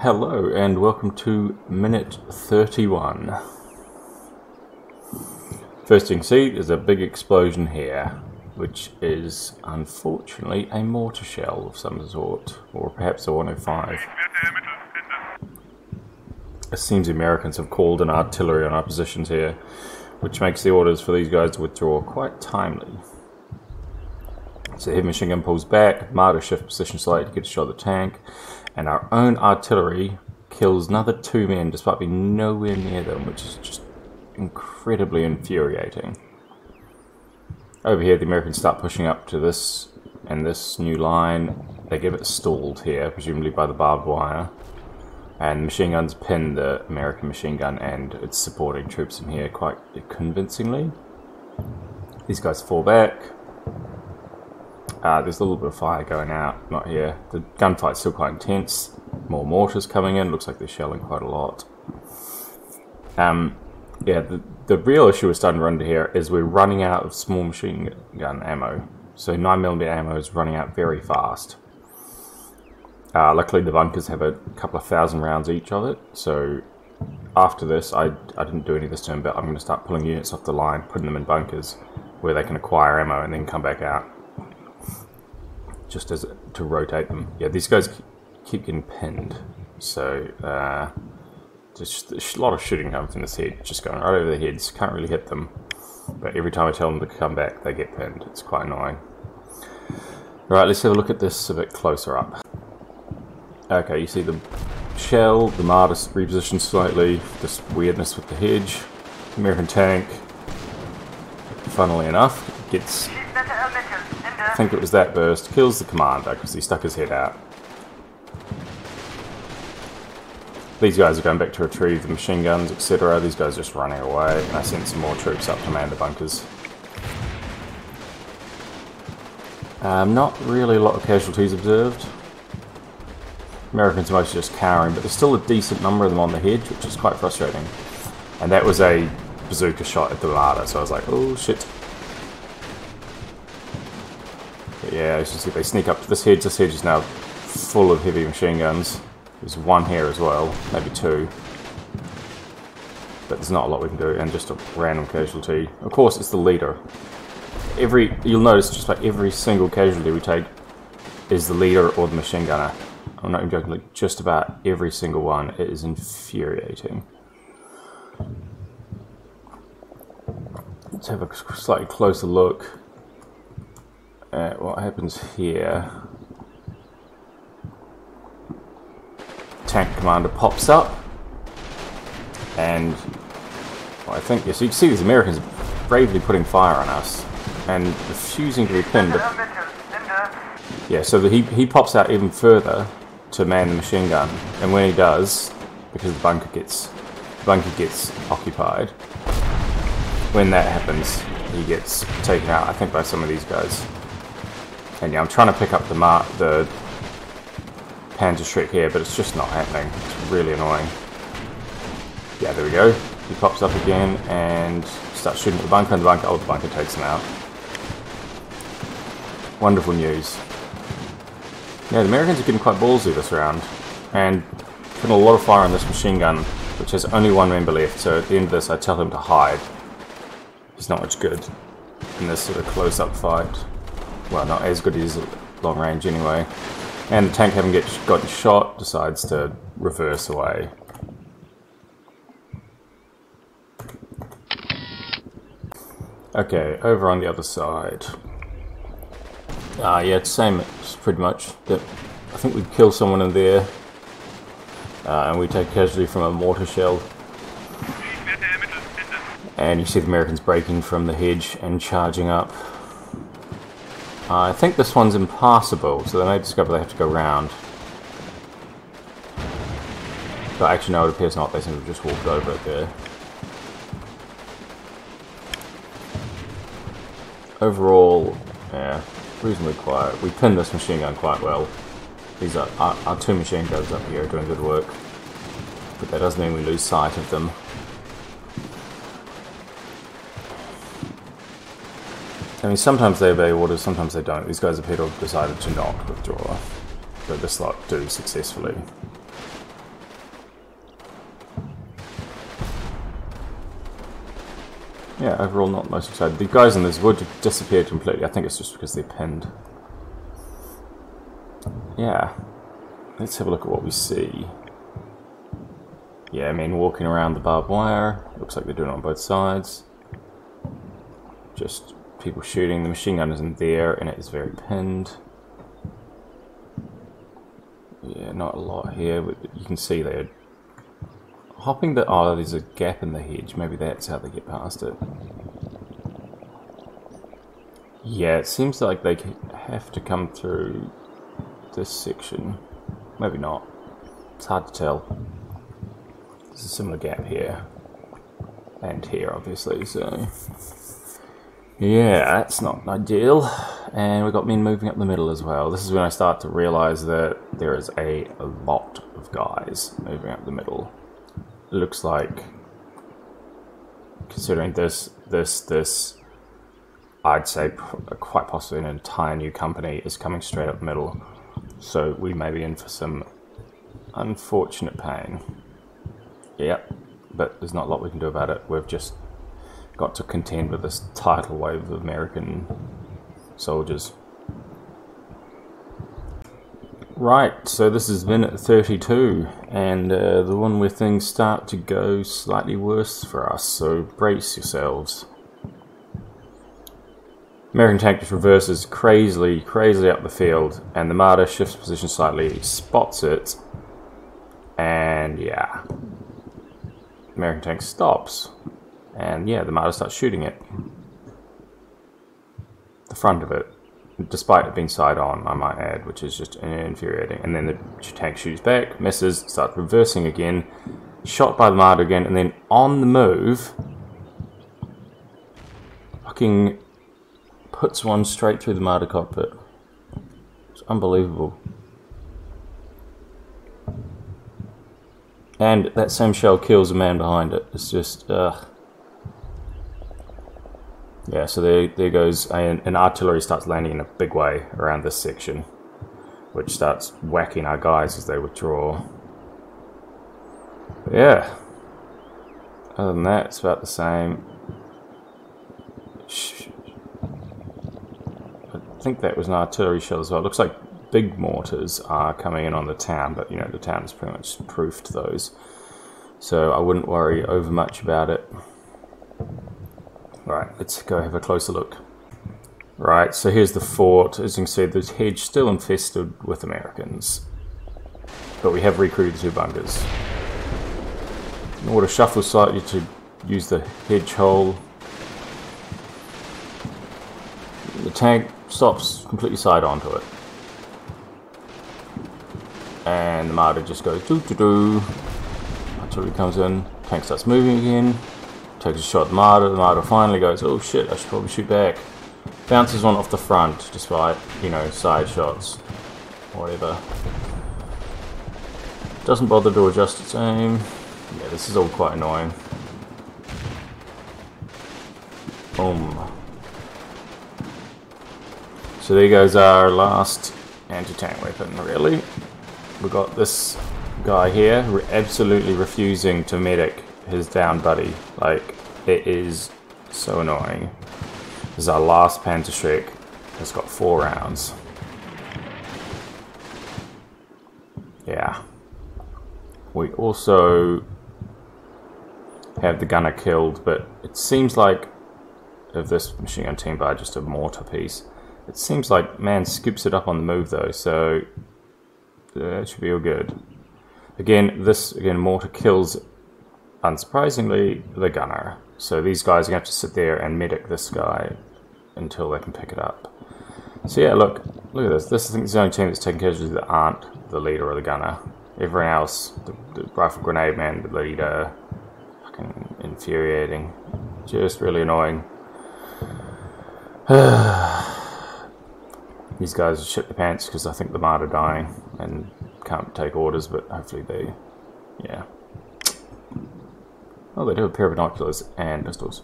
Hello and welcome to minute 31. First thing you can see, there's a big explosion here, which is unfortunately a mortar shell of some sort, or perhaps a 105. It seems the Americans have called in artillery on our positions here, which makes the orders for these guys to withdraw quite timely. So the heavy machine gun pulls back, Marder shift position slightly to get a shot of the tank, and our own artillery kills another 2 men despite being nowhere near them, which is just incredibly infuriating. Over here the Americans start pushing up to this and this new line. They get it stalled here, presumably by the barbed wire, and the machine guns pin the American machine gun and its supporting troops from here quite convincingly. These guys fall back. There's a little bit of fire going out, not here. The gunfight's still quite intense. More mortars coming in, looks like they're shelling quite a lot. Yeah, the real issue we're starting to run into here is we're running out of small machine gun ammo. So 9mm ammo is running out very fast. Luckily the bunkers have a couple of thousand rounds each of it, so after this, I didn't do any this turn, but I'm going to start pulling units off the line, putting them in bunkers where they can acquire ammo and then come back out. Just as to rotate them. Yeah, these guys keep getting pinned, so just a lot of shooting coming from this head, just going right over their heads. Can't really hit them, but every time I tell them to come back, they get pinned. It's quite annoying. Right, let's have a look at this a bit closer up. Okay, you see the shell, the Marder repositioned slightly, this weirdness with the hedge. American tank, funnily enough, gets, I think it was that burst, kills the commander because he stuck his head out. These guys are going back to retrieve the machine guns, etc. These guys are just running away, and I sent some more troops up to man the bunkers. Not really a lot of casualties observed. Americans are mostly just cowering, but there's still a decent number of them on the hedge, which is quite frustrating. And that was a bazooka shot at the Marder, so I was like, oh shit. But yeah, as you see, they sneak up to this hedge. This hedge is now full of heavy machine guns. There's one here as well, maybe two. But there's not a lot we can do, and just a random casualty. Of course, it's the leader. You'll notice just about every single casualty we take is the leader or the machine gunner. I'm not even joking, like just about every single one. It is infuriating. Let's have a slightly closer look at what happens here. Tank commander pops up, and well, I think, yes, you can see these Americans bravely putting fire on us and refusing to be pinned. Yeah, so he pops out even further to man the machine gun, and when he does, because the bunker gets occupied, when that happens, he gets taken out, I think, by some of these guys. And yeah, I'm trying to pick up the Panzerschreck here, but it's just not happening. It's really annoying. Yeah, there we go. He pops up again and starts shooting at the bunker, and the bunker takes him out. Wonderful news. Yeah, the Americans are getting quite ballsy this round, and putting a lot of fire on this machine gun, which has only one member left, so at the end of this I tell him to hide. He's not much good in this sort of close-up fight. Well, not as good as long range anyway. And the tank, having gotten shot, decides to reverse away. Okay, over on the other side. Yeah, it's same pretty much. I think we kill someone in there, and we take casualty from a mortar shell. And you see the Americans breaking from the hedge and charging up. I think this one's impassable, so they may discover they have to go round. But actually no, it appears not, they seem to have just walked over it there. Overall, yeah, reasonably quiet. We pinned this machine gun quite well. These are our two machine guns up here are doing good work. But that doesn't mean we lose sight of them. I mean, sometimes they obey orders, sometimes they don't. These guys appear to have decided to not withdraw, but this lot do successfully. Yeah, overall not most excited. The guys in this wood have disappeared completely. I think it's just because they're pinned. Yeah. Let's have a look at what we see. Yeah, men walking around the barbed wire. Looks like they're doing it on both sides. Just people shooting. The machine gun isn't there and it is very pinned. Yeah, not a lot here, but you can see they're hopping the... Oh, there's a gap in the hedge. Maybe that's how they get past it. Yeah, it seems like they have to come through this section. Maybe not. It's hard to tell. There's a similar gap here. And here, obviously, so... Yeah, that's not ideal. And we've got men moving up the middle as well. This is when I start to realise that there is a lot of guys moving up the middle. It looks like, considering this, I'd say quite possibly an entire new company is coming straight up the middle. So we may be in for some unfortunate pain. Yep, but there's not a lot we can do about it. We've just got to contend with this tidal wave of American soldiers. Right, so this is minute 32, and the one where things start to go slightly worse for us, so brace yourselves. American tank just reverses crazily up the field, and the Marder shifts position slightly, spots it, and yeah. American tank stops, and yeah, the Marder starts shooting it. The front of it. Despite it being side on, I might add, which is just infuriating. And then the tank shoots back, misses, starts reversing again, shot by the Marder again, and then on the move, fucking puts one straight through the Marder cockpit. It's unbelievable. And that same shell kills a man behind it. It's just, yeah, so there goes, and artillery starts landing in a big way around this section, which starts whacking our guys as they withdraw. But yeah, other than that, it's about the same. I think that was an artillery shell as well. It looks like big mortars are coming in on the town, but you know, the town has pretty much proofed those, so I wouldn't worry over much about it. Right, let's go have a closer look. Right, so here's the fort. As you can see, the hedge still infested with Americans. But we have recruited 2 bunkers. In order to shuffle slightly to use the hedge hole. The tank stops completely side onto it. And the Marder just goes doo-doo-doo. Artillery comes in, tank starts moving again. Takes a shot at the Marder finally goes, oh shit, I should probably shoot back. Bounces one off the front, despite, you know, side shots. Whatever. Doesn't bother to adjust its aim. Yeah, this is all quite annoying. Boom. So there goes our last anti-tank weapon, really. We've got this guy here, absolutely refusing to medic his down buddy. Like, it is so annoying. This is our last Panzerschreck. It's got 4 rounds. Yeah. We also have the gunner killed, but it seems like, if this machine gun team by just a mortar piece, it seems like man scoops it up on the move though, so that should be all good. Again, mortar kills, unsurprisingly, the gunner. So these guys are going to have to sit there and medic this guy until they can pick it up. So yeah, look at this. This, I think, is the only team that's taking casualties that aren't the leader or the gunner. Everyone else, the rifle grenade man, the leader, fucking infuriating. Just really annoying. These guys shit the pants because I think the Marder are dying and can't take orders, but hopefully they, yeah. Oh, they do have a pair of binoculars and pistols.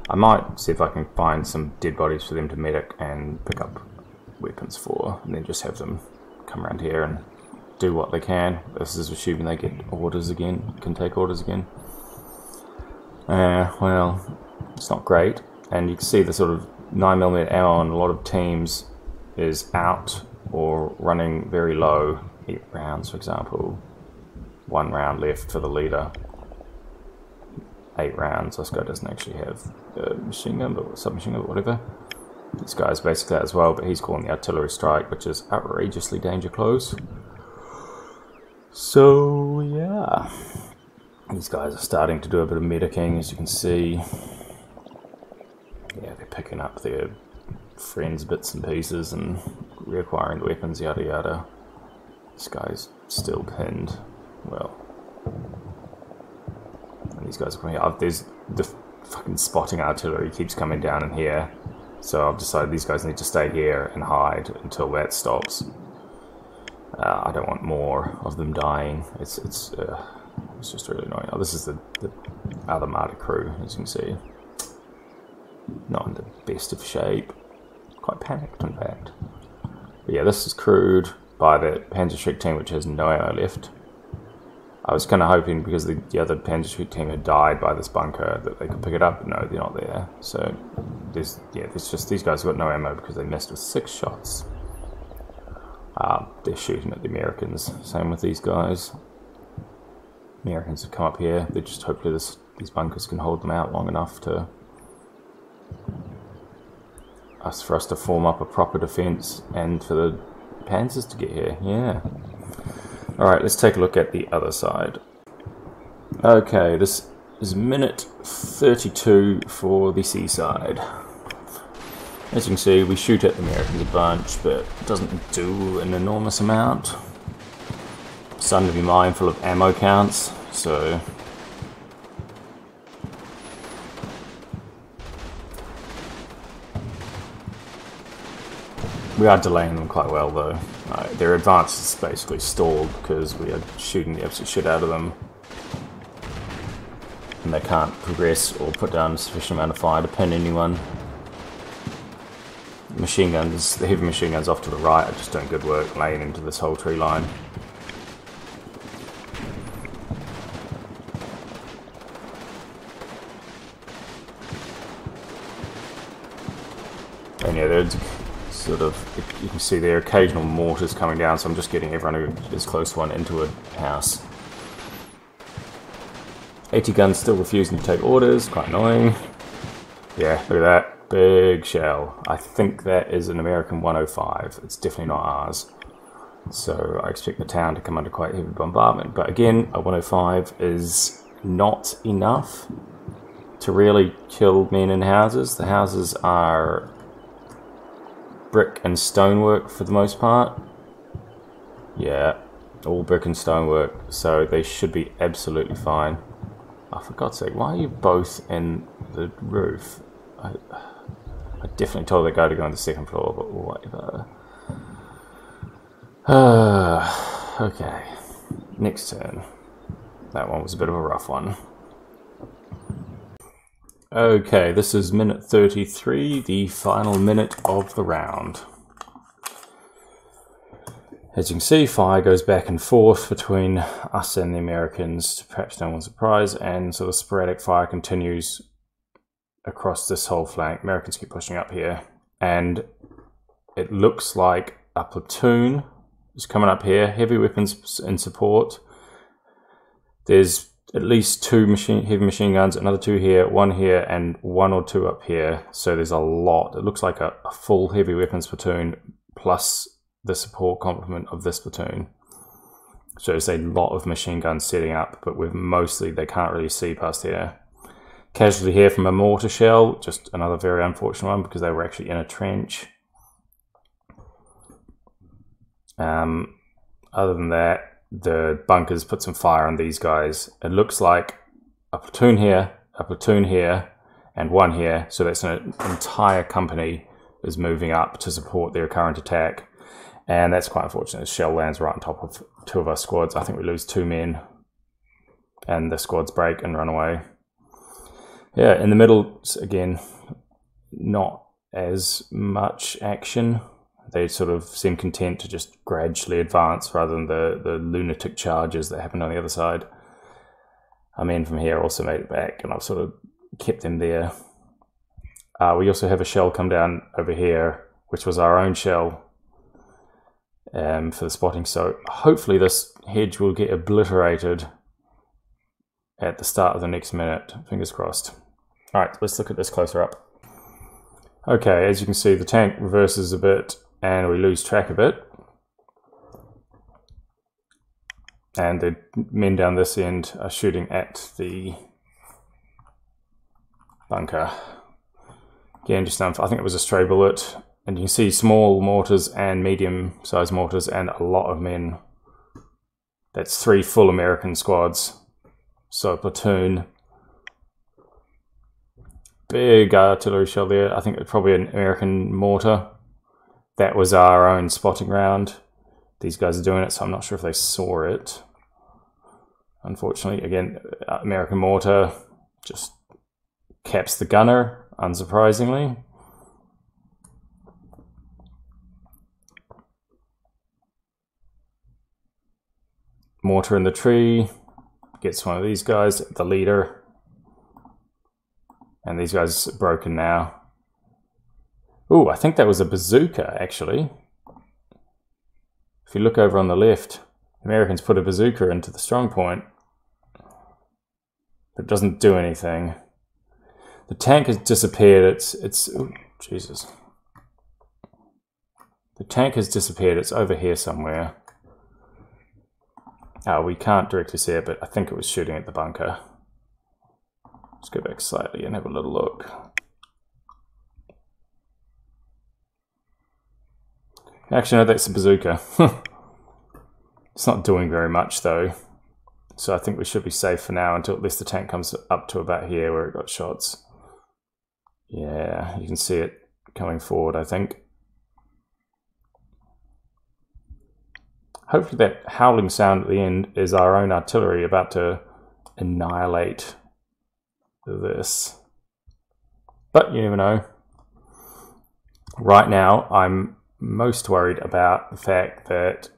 I might see if I can find some dead bodies for them to medic and pick up weapons for, and then just have them come around here and do what they can. This is assuming they get orders again, can take orders again. Well, It's not great, and you can see the sort of 9mm ammo on a lot of teams is out or running very low. 8 rounds, for example. 1 round left for the leader. 8 rounds. This guy doesn't actually have a machine gun, but submachine gun, or whatever. This guy's basically that as well, but he's calling the artillery strike, which is outrageously danger close. So yeah, these guys are starting to do a bit of medicing, as you can see. Yeah, they're picking up their friends' bits and pieces and reacquiring the weapons, yada yada. This guy's still pinned. Well, and these guys are coming out. There's the fucking spotting artillery keeps coming down in here, so I've decided these guys need to stay here and hide until that stops. I don't want more of them dying. It's just really annoying. Oh, this is the other Marder crew, as you can see. Not in the best of shape. Quite panicked, in fact. But yeah, this is crewed by the Panzerschreck team, which has no ammo left. I was kind of hoping, because the other Panzerschreck team had died by this bunker, that they could pick it up, but no, they're not there. So, there's just these guys have got no ammo because they missed with 6 shots. They're shooting at the Americans. Same with these guys. Americans have come up here. They just hopefully these bunkers can hold them out long enough for us to form up a proper defense and for the Panzers to get here. Yeah. All right, let's take a look at the other side. Okay, this is minute 32 for the seaside. As you can see, we shoot at the Americans a bunch, but it doesn't do an enormous amount. Starting to be mindful of ammo counts, so we are delaying them quite well, though. Their advance is basically stalled because we are shooting the absolute shit out of them, and they can't progress or put down a sufficient amount of fire to pin anyone. Machine guns, the heavy machine guns off to the right are just doing good work laying into this whole tree line. And yeah, there's sort of, you can see there are occasional mortars coming down, so I'm just getting everyone who is close to one into a house. AT guns still refusing to take orders, quite annoying. Yeah, look at that. Big shell. I think that is an American 105. It's definitely not ours. So I expect the town to come under quite heavy bombardment. But again, a 105 is not enough to really kill men in houses. The houses are brick and stonework for the most part. Yeah, all brick and stonework. So they should be absolutely fine. Oh, for God's sake, why are you both in the roof? I definitely told that guy to go on the 2nd floor, but whatever. Okay, next turn. That one was a bit of a rough one. Okay, this is minute 33, the final minute of the round. As you can see, fire goes back and forth between us and the Americans, to perhaps no one's surprise, and so the sporadic fire continues across this whole flank. Americans keep pushing up here, and it looks like a platoon is coming up here, heavy weapons in support. There's at least 2 heavy machine guns, another 2 here, 1 here, and 1 or 2 up here. So there's a lot. It looks like a full heavy weapons platoon plus the support complement of this platoon. So there's a lot of machine guns setting up, but with mostly they can't really see past here. Casualty here from a mortar shell, just another very unfortunate one because they were actually in a trench. Other than that, the bunkers put some fire on these guys. It looks like a platoon here, and 1 here. So that's an entire company is moving up to support their current attack. And that's quite unfortunate. The shell lands right on top of 2 of our squads. I think we lose 2 men. And the squads break and run away. Yeah, in the middle, again, not as much action. They sort of seem content to just gradually advance rather than the lunatic charges that happened on the other side. Our men from here also made it back, and I've sort of kept them there We also have a shell come down over here, which was our own shell for the spotting. So hopefully this hedge will get obliterated at the start of the next minute. Fingers crossed. All right, let's look at this closer up. Okay, as you can see, the tank reverses a bit and we lose track a bit. And the men down this end are shooting at the bunker. Again, just I think it was a stray bullet. And you can see small mortars and medium-sized mortars and a lot of men. That's 3 full American squads. So a platoon. Big artillery shell there. I think it's probably an American mortar. That was our own spotting round. These guys are doing it, so I'm not sure if they saw it. Unfortunately, again, American mortar just caps the gunner, unsurprisingly. Mortar in the tree gets one of these guys, the leader. And these guys are broken now. Ooh, I think that was a bazooka, actually. If you look over on the left, the Americans put a bazooka into the strong point. But it doesn't do anything. The tank has disappeared. Oh, Jesus. The tank has disappeared. It's over here somewhere. We can't directly see it, but I think it was shooting at the bunker. Let's go back slightly and have a little look. Actually, no, that's a bazooka. It's not doing very much, though. So I think we should be safe for now until at least the tank comes up to about here where it got shots. Yeah, you can see it coming forward, I think. Hopefully that howling sound at the end is our own artillery about to annihilate this. But you never know. Right now, I'm most worried about the fact that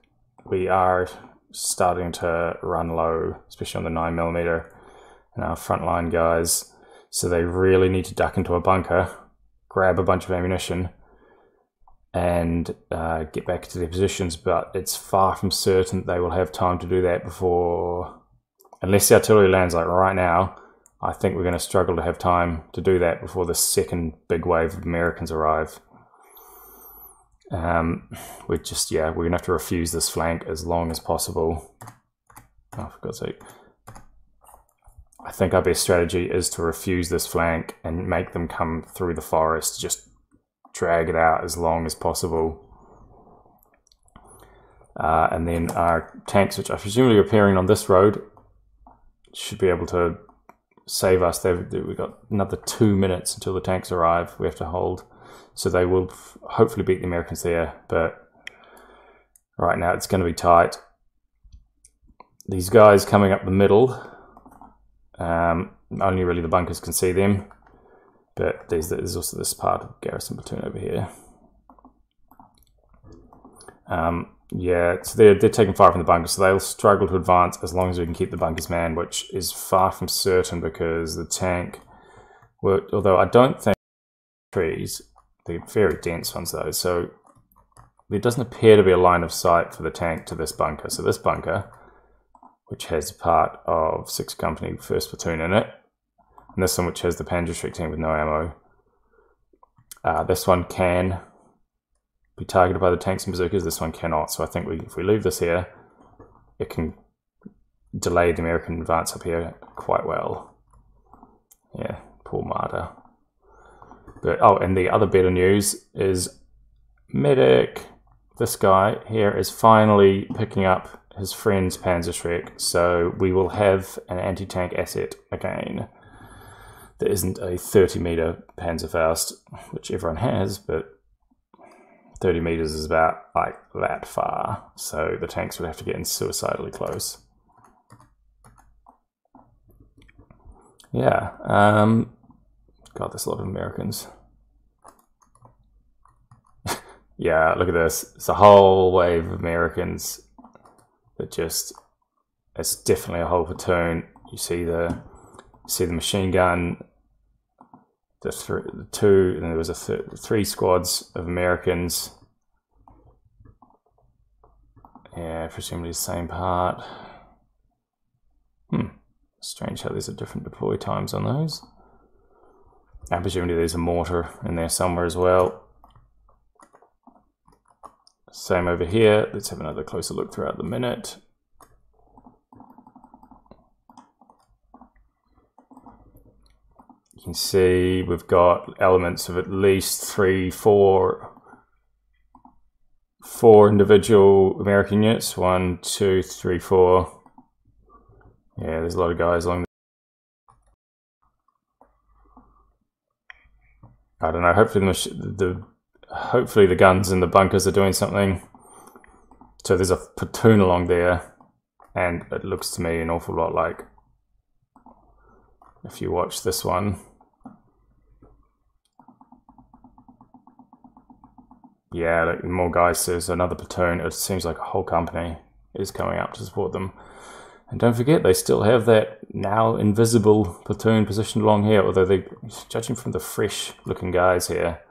we are starting to run low, especially on the 9mm and our frontline guys. So they really need to duck into a bunker, grab a bunch of ammunition, and get back to their positions. But it's far from certain they will have time to do that before, unless the artillery lands like right now. I think we're going to struggle to have time to do that before the second big wave of Americans arrive. We're going to have to refuse this flank as long as possible. Oh, for God's sake. I think our best strategy is to refuse this flank and make them come through the forest, just drag it out as long as possible. And then our tanks, which are presumably appearing on this road, should be able to save us. We've got another 2 minutes until the tanks arrive. We have to hold. So they will hopefully beat the Americans there, but right now it's going to be tight. These guys coming up the middle, only really the bunkers can see them, but there's also this part of garrison platoon over here. Yeah, so they're taking fire from the bunkers, so they'll struggle to advance as long as we can keep the bunkers manned, which is far from certain because the tank, although I don't think trees. They're very dense ones though, so there doesn't appear to be a line of sight for the tank to this bunker. So this bunker, which has part of 6th Company 1st Platoon in it, and this one which has the Panzerschreck team with no ammo. This one can be targeted by the tanks and bazookas, this one cannot. So I think if we leave this here, it can delay the American advance up here quite well. Yeah, poor Marta. But, oh, and the other better news is Medic, this guy here, is finally picking up his friend's Panzerschreck, so we will have an anti-tank asset again. There isn't a 30-meter Panzerfaust, which everyone has, but 30 meters is about like that far, so the tanks would have to get in suicidally close. Yeah, God, there's a lot of Americans. Yeah, look at this. It's a whole wave of Americans that just, it's definitely a whole platoon. You see the machine gun the two, and there was three squads of Americans. Yeah, presumably the same part. Strange how there's a different deploy times on those. And presumably there's a mortar in there somewhere as well. Same over here. Let's have another closer look throughout the minute. You can see we've got elements of at least four individual American units. 1, 2, 3, 4. Yeah, there's a lot of guys along. I don't know. Hopefully the guns in the bunkers are doing something. So there's a platoon along there, and it looks to me an awful lot like, if you watch this one. Yeah, like more guys. There's another platoon. It seems like a whole company is coming up to support them. And don't forget, they still have that now invisible platoon positioned along here, although they, judging from the fresh looking guys here,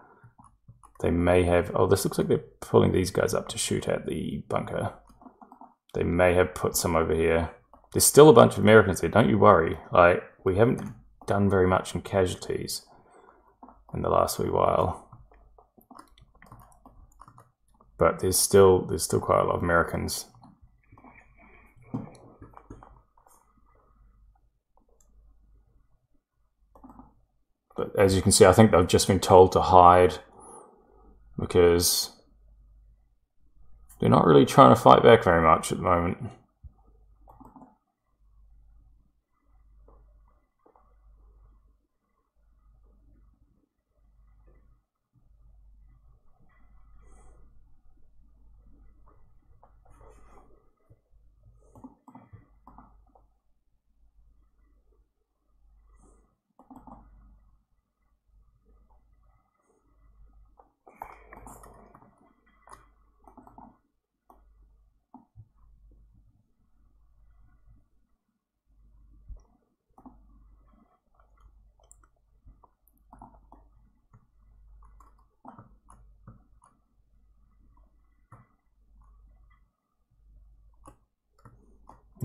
they may have, oh, this looks like they're pulling these guys up to shoot at the bunker. They may have put some over here. There's still a bunch of Americans here, don't you worry. Like, we haven't done very much in casualties in the last wee while. But there's still quite a lot of Americans. But as you can see, I think they've just been told to hide because they're not really trying to fight back very much at the moment.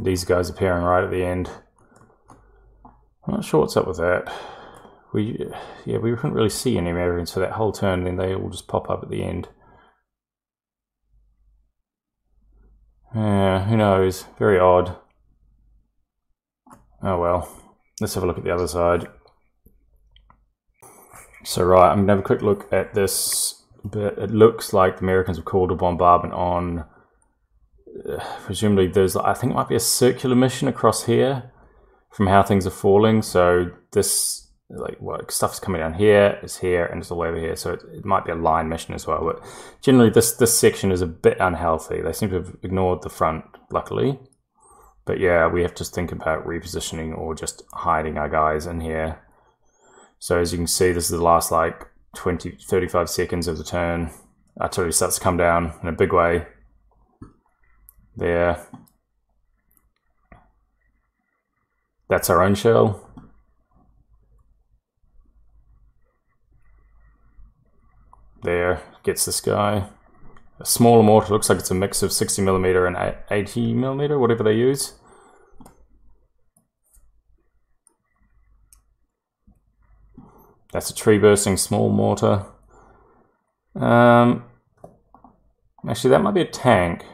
These guys appearing right at the end. I'm not sure what's up with that. We couldn't really see any Americans for that whole turn, then they all just pop up at the end. Yeah, who knows? Very odd. Oh well. Let's have a look at the other side. So right, I'm going to have a quick look at this bit. It looks like the Americans have called a bombardment on presumably there's, I think it might be a circular mission across here from how things are falling. So this, like, what stuff's coming down here, is here, and it's all over here. So it might be a line mission as well. But generally this section is a bit unhealthy. They seem to have ignored the front, luckily. But yeah, we have to think about repositioning or just hiding our guys in here. So as you can see, this is the last like 35 seconds of the turn. Artillery starts to come down in a big way. There. That's our own shell. There, gets this guy. A smaller mortar, looks like it's a mix of 60mm and 80mm, whatever they use. That's a tree bursting small mortar. Actually, that might be a tank.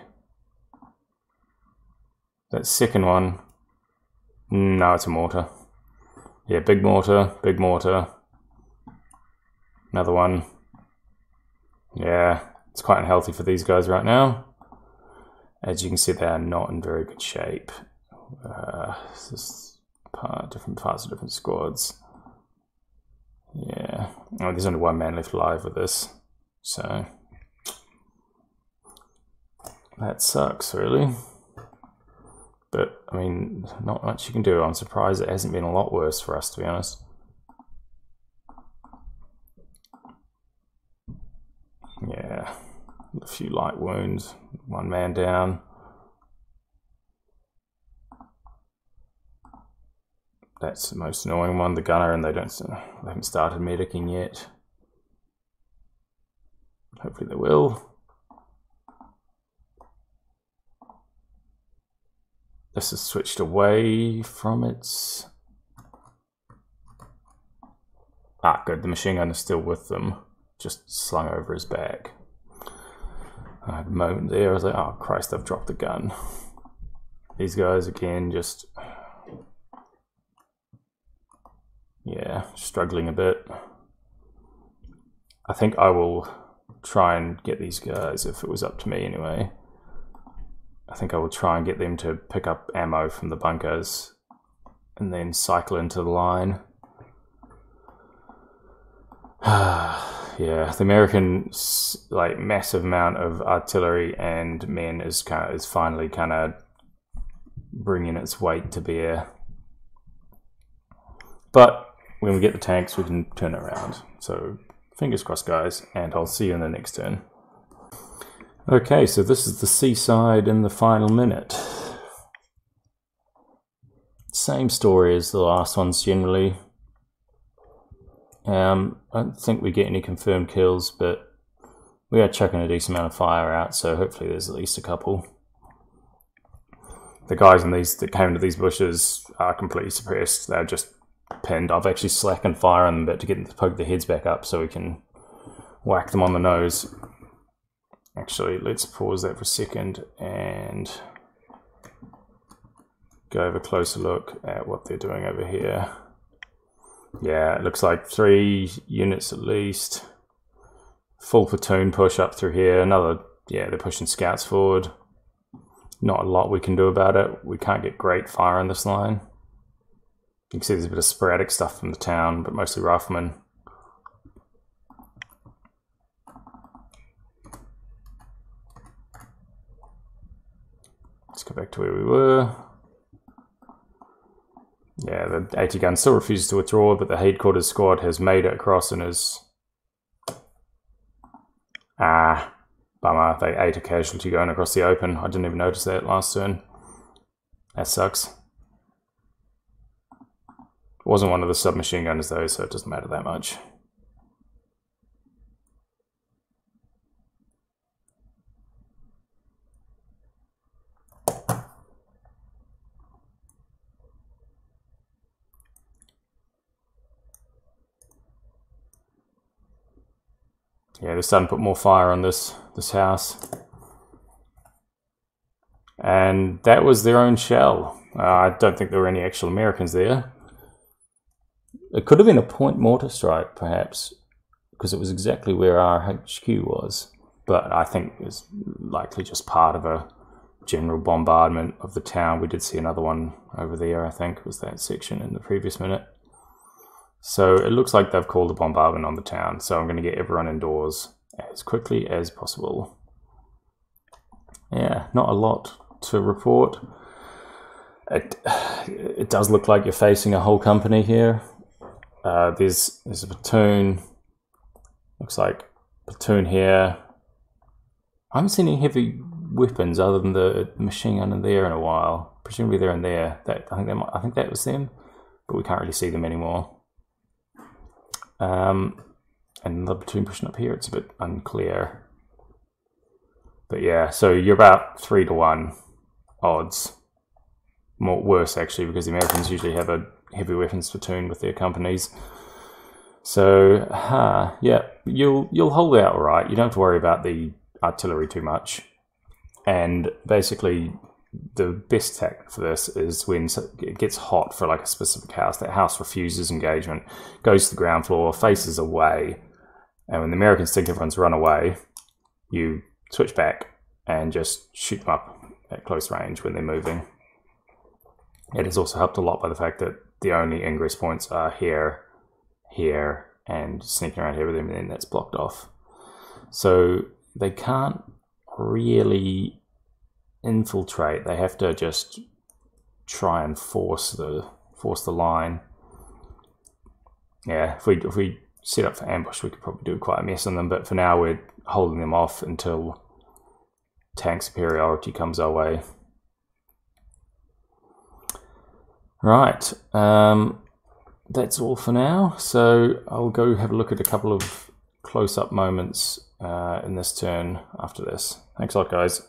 That second one. No, it's a mortar. Yeah, big mortar, big mortar. Another one. Yeah, it's quite unhealthy for these guys right now. As you can see, they are not in very good shape. This is different parts of different squads. Yeah, oh, there's only one man left alive with this, so that sucks, really. But, I mean, not much you can do. I'm surprised it hasn't been a lot worse for us, to be honest. Yeah, a few light wounds, one man down. That's the most annoying one, the gunner, and they haven't started medicing yet. Hopefully they will. This has switched away from its... Ah, good, the machine gun is still with them, just slung over his back. I had a moment there, I was like, oh Christ, I've dropped the gun. These guys, again, just... yeah, struggling a bit. I think I will try and get these guys, if it was up to me anyway. I think I will try and get them to pick up ammo from the bunkers and then cycle into the line. Yeah, the American like massive amount of artillery and men is finally kind of bringing its weight to bear. But when we get the tanks, we can turn it around. So fingers crossed, guys, and I'll see you in the next turn. Okay, so this is the seaside in the final minute. Same story as the last ones generally. I don't think we get any confirmed kills, but we are chucking a decent amount of fire out, so hopefully there's at least a couple. The guys that came into these bushes are completely suppressed. They're just pinned. I've actually slackened fire on them a bit to get them to poke their heads back up so we can whack them on the nose. Actually, let's pause that for a second and go have a closer look at what they're doing over here. Yeah, it looks like 3 units at least. Full platoon push up through here. Another, yeah, they're pushing scouts forward. Not a lot we can do about it. We can't get great fire on this line. You can see there's a bit of sporadic stuff from the town, but mostly riflemen. Let's go back to where we were. Yeah, the 80 gun still refuses to withdraw, but the headquarters squad has made it across and is... Ah, bummer. They ate a casualty going across the open. I didn't even notice that last turn. That sucks. It wasn't one of the submachine gunners though, so it doesn't matter that much. Yeah, they're starting to put more fire on this house. And that was their own shell. I don't think there were any actual Americans there. It could have been a point mortar strike, perhaps, because it was exactly where our HQ was. But I think it was likely just part of a general bombardment of the town. We did see another one over there, I think, was that section in the previous minute. So it looks like they've called a bombardment on the town, so I'm going to get everyone indoors as quickly as possible. Yeah, not a lot to report. It does look like you're facing a whole company here. There's a platoon. Looks like platoon here. I haven't seen any heavy weapons other than the machine gun in there in a while. Presumably they're in there. I think that was them, but we can't really see them anymore. And the platoon pushing up here, it's a bit unclear. But yeah, so you're about 3 to 1 odds. Worse actually, because the Americans usually have a heavy weapons platoon with their companies. So, yeah, you'll hold out all right. You don't have to worry about the artillery too much. And basically, the best tactic for this is when it gets hot for like a specific house. That house refuses engagement, goes to the ground floor, faces away, and when the Americans think everyone's run away, you switch back and just shoot them up at close range when they're moving. It has also helped a lot by the fact that the only ingress points are here, here, and sneaking around here with them, and then that's blocked off. So they can't really infiltrate. They have to just try and force the line. Yeah, if we set up for ambush, we could probably do quite a mess on them, but for now we're holding them off until tank superiority comes our way. Right, that's all for now. So I'll go have a look at a couple of close-up moments in this turn after this. Thanks a lot, guys.